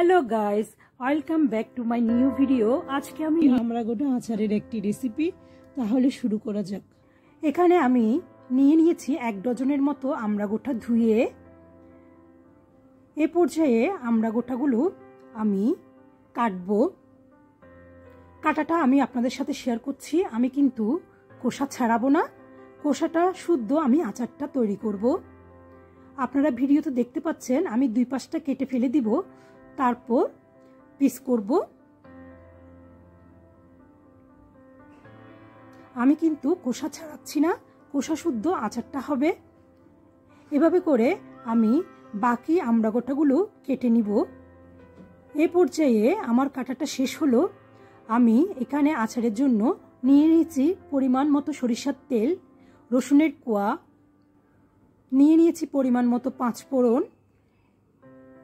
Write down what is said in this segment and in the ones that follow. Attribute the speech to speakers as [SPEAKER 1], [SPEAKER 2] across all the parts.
[SPEAKER 1] Hello guys, welcome back to my new video. আজকে আমি
[SPEAKER 2] আমরা গোটা আচারের একটি রেসিপি, তাহলে শুরু করা যাক।
[SPEAKER 1] এখানে আমি নিয়ে নিয়েছি 1 ডজনের মতো আমড়া গোটা ধুয়ে। এ পর্যায়ে আমড়া গোটাগুলো আমি কাটবো। কাটাটা আমি আপনাদের সাথে শেয়ার করছি। আমি কিন্তু খোসা ছাড়াবো না, খোসাটা শুদ্ধ আমি আচারটা তৈরি করব। আপনারা ভিডিওতে দেখতে পাচ্ছেন আমি 2 পাশটা কেটে ফেলে দিব, তারপর পিস করব। আমি কিন্তু খোসা ছাড়াচ্ছি না, খোসা শুদ্ধ আচারটা হবে। এভাবে করে আমি বাকি আমড়া গোটাগুলো কেটে নিব। এই পর্যায়ে আমার কাটাটা শেষ হলো। আমি এখানে আচারের জন্য নিয়ে নিয়েছি পরিমাণ মতো সরিষার তেল, রসুনের কোয়া, নিয়ে নিয়েছি পরিমাণ মতো 5 ফোড়ন,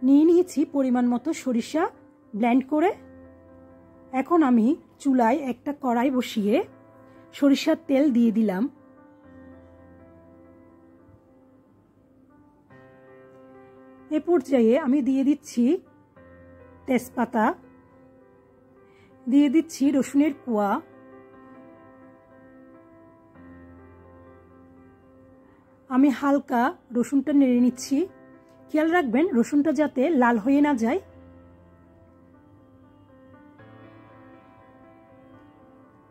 [SPEAKER 1] নিয়ে নিয়েছি পরিমাণ মতো সরিষা ব্লেন্ড করে। এখন আমি চুলায় একটা কড়াই বসিয়ে সরিষার তেল দিয়ে দিলাম। এ পর্যায়ে আমি দিয়ে দিচ্ছি তেজপাতা, দিয়ে দিচ্ছি রসুনের কোয়া, আমি হালকা রসুনটা নেড়ে নিচ্ছি। খেয়াল রাখবেন রসুনটা যাতে লাল হয়ে না যায়।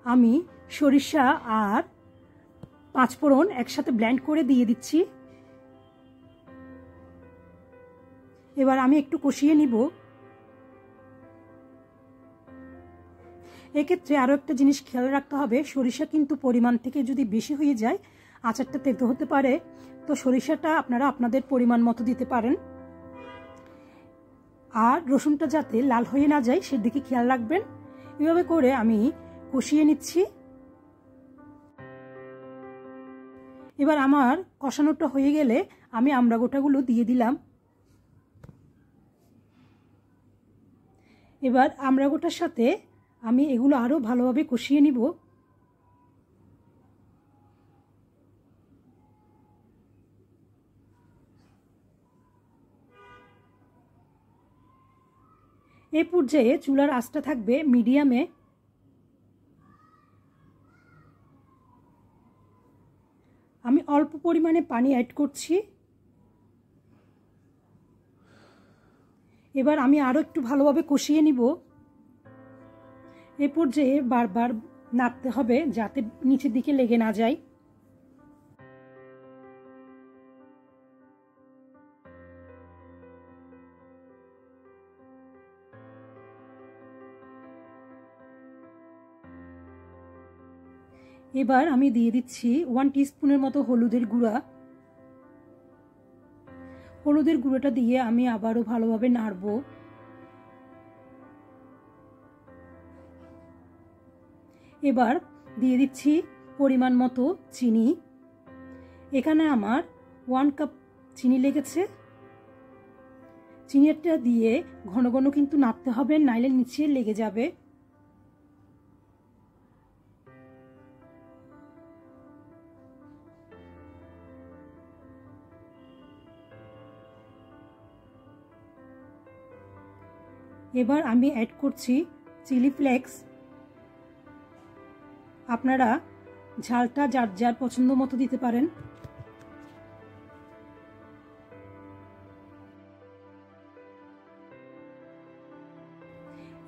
[SPEAKER 1] আমি সরিষা আর 5 ফোড়ন একসাথে ব্লেন্ড করে দিয়ে দিচ্ছি। এবার আমি একটু কষিয়ে নিব। এক্ষেত্রে আরো একটা জিনিস খেয়াল রাখতে হবে, সরিষা কিন্তু পরিমাণ থেকে যদি বেশি হয়ে যায় আচারটা তেতো হতে পারে। তো সরিষাটা আপনারা আপনাদের পরিমাণ মতো দিতে পারেন। আর রসুনটা যাতে লাল হয়ে না যায় সেদিকে খেয়াল রাখবেন। এভাবে করে আমি কষিয়ে নিচ্ছি। এবার আমার কষানোটা হয়ে গেলে আমি আমড়া গোটাগুলো দিয়ে দিলাম। এবার আমড়া গোটার সাথে আমি এগুলো আরো ভালোভাবে কষিয়ে নিব। এই পর্যায়ে চুলার আঁচটা থাকবে মিডিয়ামে। আমি অল্প পরিমাণে পানি অ্যাড করছি। এবার আমি আরো একটু ভালোভাবে কষিয়ে নিব। এই পর্যায়ে বারবার নাড়তে হবে যাতে নিচের দিকে লেগে না যায়। এবার আমি দিয়ে দিচ্ছি 1 টিস্পুনের মতো হলুদের গুঁড়া। হলুদের গুঁড়োটা দিয়ে আমি আবারও ভালোভাবে নাড়ব। এবার দিয়ে দিচ্ছি পরিমাণ মতো চিনি। এখানে আমার 1 কাপ চিনি লেগেছে। চিনিটা দিয়ে ঘন ঘন কিন্তু নাড়তে হবে, নাইলে নিচে লেগে যাবে। এবার আমি অ্যাড করছি চিলি ফ্লেক্স। আপনারা ঝালটা যার যার পছন্দ মতো দিতে পারেন।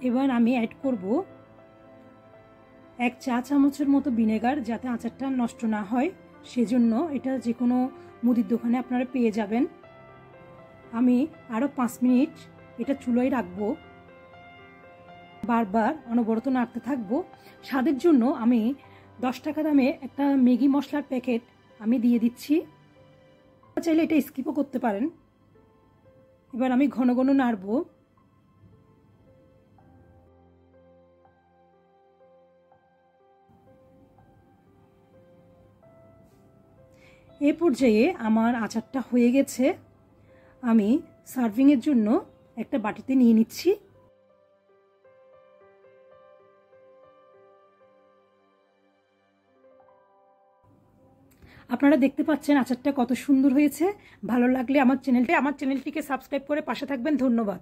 [SPEAKER 1] এবার আমি অ্যাড করব 1 চা চামচের মতো ভিনেগার, যাতে আচারটা নষ্ট না হয় সেজন্য। এটা যে কোনো মুদির দোকানে আপনারা পেয়ে যাবেন। আমি আরো 5 মিনিট এটা চুলোয় রাখবো। বারবার অনবরত নাড়তে থাকবো। স্বাদের জন্য আমি 10 টাকা দামে একটা ম্যাগি মশলার প্যাকেট আমি দিয়ে দিচ্ছি। চাইলে এটা স্কিপও করতে পারেন। এবার আমি ঘন ঘন নাড়বো। এই পর্যায়ে আমার আচারটা হয়ে গেছে। আমি সার্ভিং এর জন্য একটা বাটিতে নিয়ে নিচ্ছি। আপনারা দেখতে পাচ্ছেন আচারটা কত সুন্দর হয়েছে। ভালো লাগলে আমার চ্যানেলটিকে সাবস্ক্রাইব করে পাশে থাকবেন। ধন্যবাদ।